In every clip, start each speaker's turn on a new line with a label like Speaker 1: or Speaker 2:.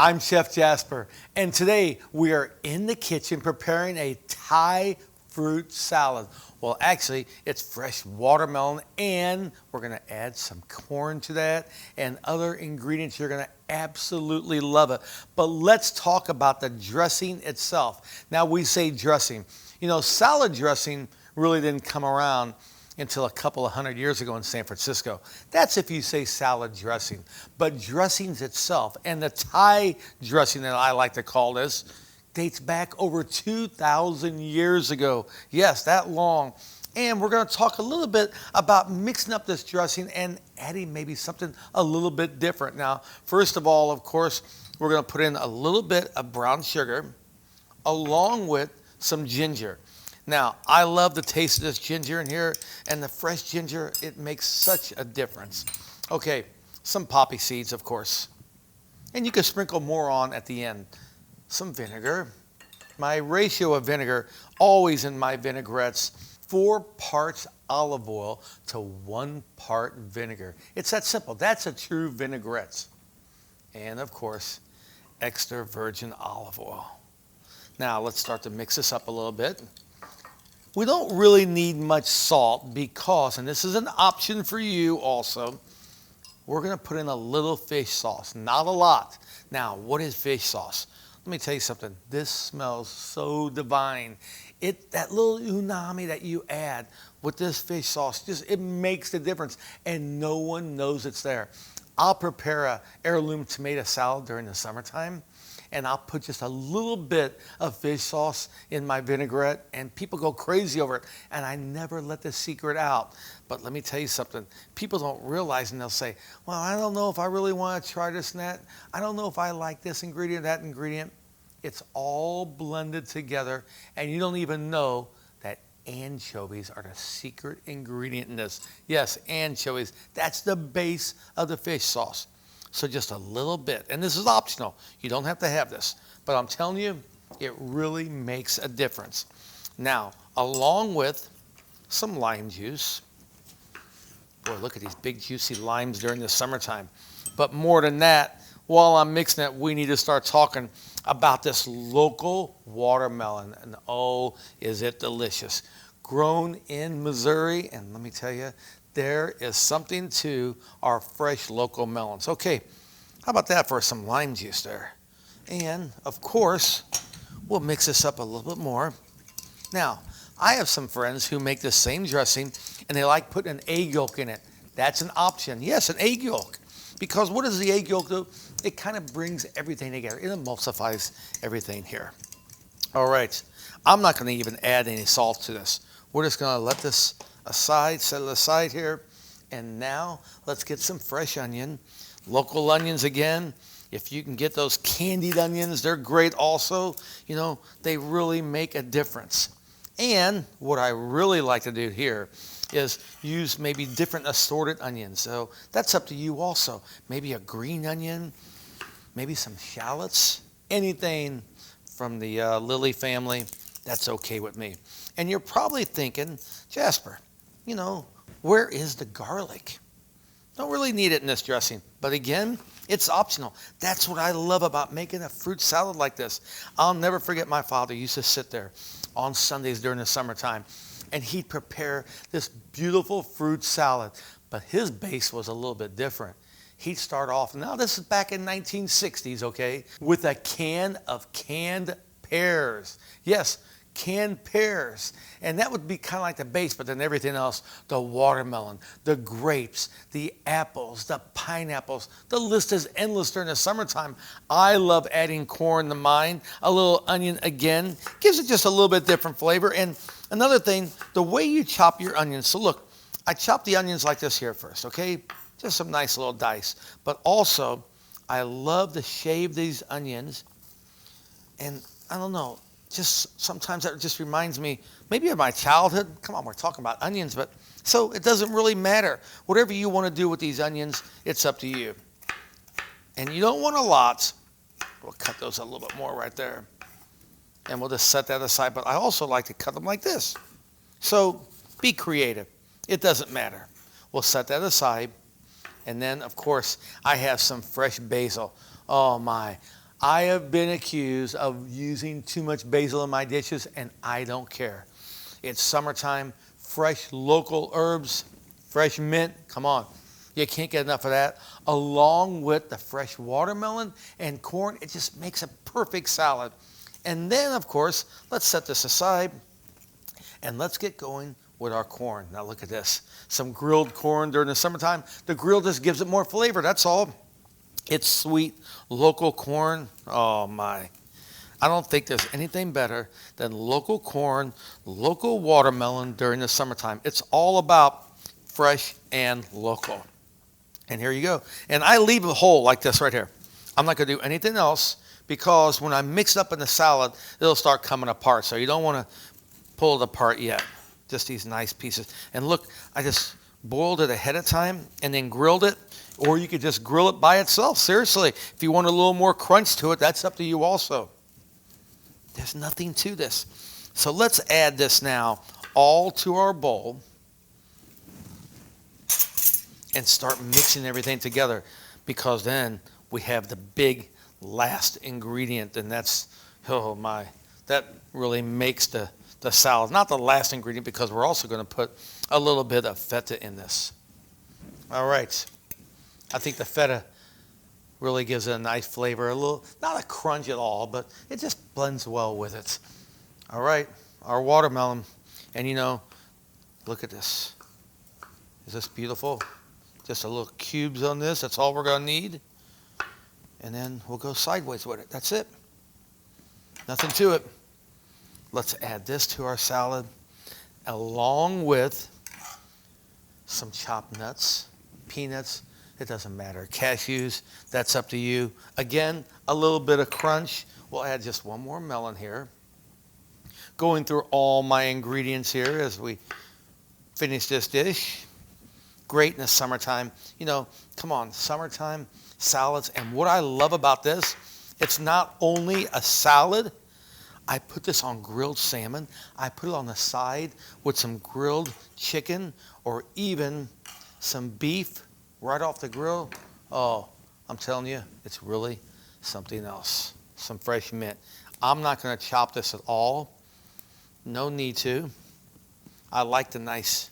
Speaker 1: I'm Chef Jasper, and today we are in the kitchen preparing a Thai fruit salad. Well, actually, it's fresh watermelon, and we're going to add some corn to that and other ingredients. You're going to absolutely love it. But let's talk about the dressing itself. Now, we say dressing. You know, salad dressing really didn't come around until a couple of hundred years ago in San Francisco. That's if you say salad dressing. But dressings itself, and the Thai dressing that I like to call this, dates back over 2,000 years ago. Yes, that long. And we're going to talk a little bit about mixing up this dressing and adding maybe something a little bit different. Now, first of all, of course, we're going to put in a little bit of brown sugar along with some ginger. Now, I love the taste of this ginger in here, and the fresh ginger, it makes such a difference. Okay, some poppy seeds, of course. And you can sprinkle more on at the end. Some vinegar. My ratio of vinegar, always in my vinaigrettes, 4 parts olive oil to 1 part vinegar. It's that simple. That's a true vinaigrette. And, of course, extra virgin olive oil. Now, let's start to mix this up a little bit. We don't really need much salt because, and this is an option for you also, we're going to put in a little fish sauce, not a lot. Now, what is fish sauce? Let me tell you something. This smells so divine. That little umami that you add with this fish sauce, it makes the difference, and no one knows it's there. I'll prepare a heirloom tomato salad during the summertime, and I'll put just a little bit of fish sauce in my vinaigrette, and people go crazy over it. And I never let the secret out. But let me tell you something. People don't realize, and they'll say, well, I don't know if I really want to try this and that. I don't know if I like this ingredient, that ingredient. It's all blended together, and you don't even know that anchovies are the secret ingredient in this. Yes, anchovies. That's the base of the fish sauce. So just a little bit, and this is optional. You don't have to have this, but I'm telling you, it really makes a difference. Now, along with some lime juice. Boy, look at these big juicy limes during the summertime. But more than that, while I'm mixing it, we need to start talking about this local watermelon. And oh, is it delicious. Grown in Missouri, and let me tell you, there is something to our fresh local melons. Okay, how about that for some lime juice there? And, of course, we'll mix this up a little bit more. Now, I have some friends who make the same dressing, and they like putting an egg yolk in it. That's an option. Yes, an egg yolk. Because what does the egg yolk do? It kind of brings everything together. It emulsifies everything here. All right, I'm not going to even add any salt to this. We're just going to let this aside, set it aside here. And now let's get some fresh onion. Local onions again. If you can get those candied onions, they're great also. You know, they really make a difference. And what I really like to do here is use maybe different assorted onions. So that's up to you also. Maybe a green onion, maybe some shallots, anything from the lily family, that's okay with me. And you're probably thinking, Jasper, you know, where is the garlic? Don't really need it in this dressing. But again, it's optional. That's what I love about making a fruit salad like this. I'll never forget my father used to sit there on Sundays during the summertime, and he'd prepare this beautiful fruit salad. But his base was a little bit different. He'd start off, now this is back in 1960s, okay, with a can of canned pears. Yes, canned pears. And that would be kind of like the base, but then everything else, the watermelon, the grapes, the apples, the pineapples, the list is endless during the summertime. I love adding corn to mine. A little onion again, gives it just a little bit different flavor. And another thing, the way you chop your onions. So look, I chop the onions like this here first, okay? Just some nice little dice. But also, I love to shave these onions. And I don't know, just sometimes that just reminds me maybe of my childhood. Come on, we're talking about onions, but so it doesn't really matter. Whatever you want to do with these onions, it's up to you. And you don't want a lot. We'll cut those a little bit more right there. And we'll just set that aside. But I also like to cut them like this. So be creative. It doesn't matter. We'll set that aside. And then, of course, I have some fresh basil. Oh, my. I have been accused of using too much basil in my dishes, and I don't care. It's summertime, fresh local herbs, fresh mint. Come on. You can't get enough of that. Along with the fresh watermelon and corn, it just makes a perfect salad. And then, of course, let's set this aside and let's get going with our corn. Now look at this. Some grilled corn during the summertime. The grill just gives it more flavor, that's all. It's sweet, local corn. Oh my. I don't think there's anything better than local corn, local watermelon during the summertime. It's all about fresh and local. And here you go. And I leave it whole like this right here. I'm not going to do anything else because when I mix it up in the salad, it'll start coming apart. So you don't want to pull it apart yet. Just these nice pieces. And look, I just boiled it ahead of time and then grilled it. Or you could just grill it by itself. Seriously, if you want a little more crunch to it, that's up to you also. There's nothing to this. So let's add this now all to our bowl and start mixing everything together, because then we have the big last ingredient, and that's, oh my, that really makes the salad. Not the last ingredient, because we're also going to put a little bit of feta in this. All right. I think the feta really gives it a nice flavor, a little, not a crunch at all, but it just blends well with it. All right, our watermelon. And you know, look at this. Is this beautiful? Just a little cubes on this. That's all we're going to need. And then we'll go sideways with it. That's it. Nothing to it. Let's add this to our salad along with some chopped nuts, peanuts. It doesn't matter. Cashews, that's up to you. Again, a little bit of crunch. We'll add just one more melon here. Going through all my ingredients here as we finish this dish. Great in the summertime. You know, come on, summertime salads. And what I love about this, it's not only a salad. I put this on grilled salmon. I put it on the side with some grilled chicken or even some beef right off the grill. Oh, I'm telling you, it's really something else. Some fresh mint. I'm not going to chop this at all. No need to. I like the nice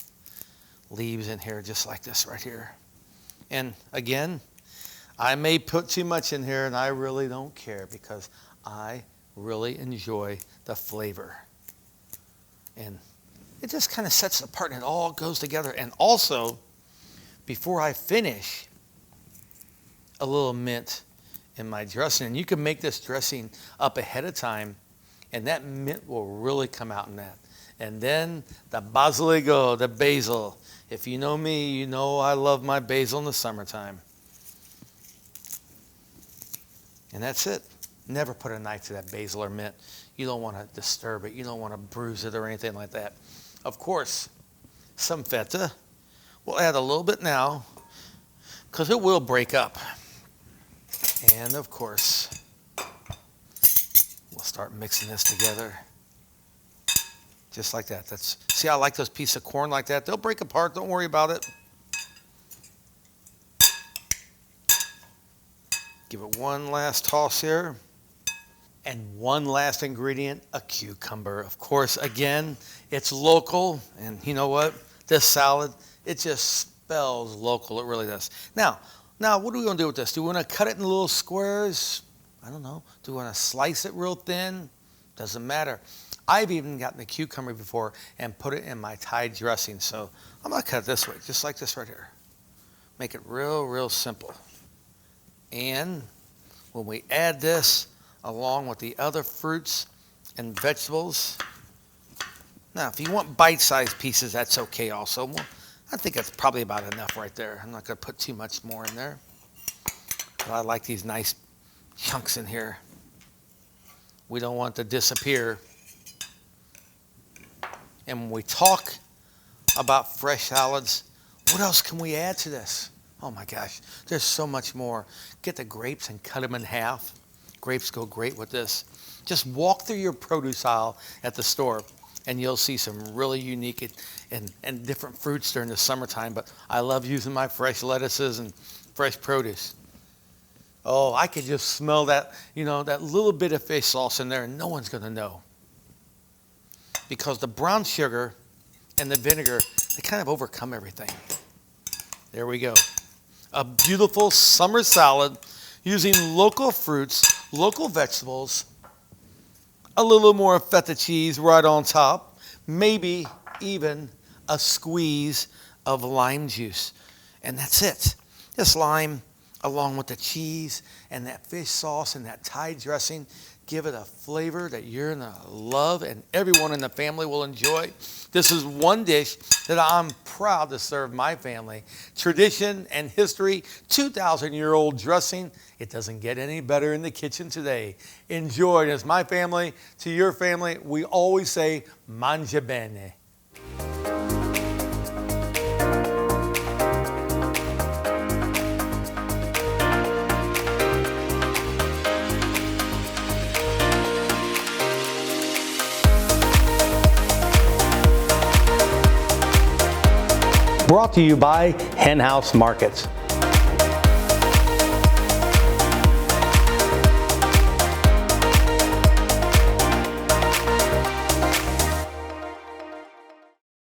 Speaker 1: leaves in here, just like this right here. And again, I may put too much in here, and I really don't care because I really enjoy the flavor. And it just kind of sets it apart, and it all goes together. And also, before I finish, a little mint in my dressing. And you can make this dressing up ahead of time, and that mint will really come out in that. And then the basilico, the basil. If you know me, you know I love my basil in the summertime. And that's it. Never put a knife to that basil or mint. You don't want to disturb it. You don't want to bruise it or anything like that. Of course, some feta. We'll add a little bit now because it will break up. And of course, we'll start mixing this together. Just like that. See, I like those pieces of corn like that. They'll break apart. Don't worry about it. Give it one last toss here. And one last ingredient, a cucumber. Of course, again, it's local. And you know what? This salad, it just spells local. It really does. Now, what are we going to do with this? Do we want to cut it in little squares? I don't know. Do we want to slice it real thin? Doesn't matter. I've even gotten a cucumber before and put it in my Thai dressing. So I'm going to cut it this way, just like this right here. Make it real, real simple. And when we add this along with the other fruits and vegetables, now if you want bite-sized pieces, that's okay also. Well, I think that's probably about enough right there. I'm not going to put too much more in there. But I like these nice chunks in here. We don't want it to disappear. And when we talk about fresh salads, what else can we add to this? Oh my gosh, there's so much more. Get the grapes and cut them in half. Grapes go great with this. Just walk through your produce aisle at the store and you'll see some really unique and different fruits during the summertime. But I love using my fresh lettuces and fresh produce. Oh, I could just smell that, that little bit of fish sauce in there, and no one's going to know. Because the brown sugar and the vinegar, they kind of overcome everything. There we go. A beautiful summer salad using local fruits, local vegetables, a little more feta cheese right on top, maybe even a squeeze of lime juice. And that's it. Just lime along with the cheese and that fish sauce and that Thai dressing. Give it a flavor that you're going to love and everyone in the family will enjoy. This is one dish that I'm proud to serve my family. Tradition and history, 2,000-year-old dressing. It doesn't get any better in the kitchen today. Enjoy. As my family to your family, we always say, mangia bene. Brought to you by Hen House Markets.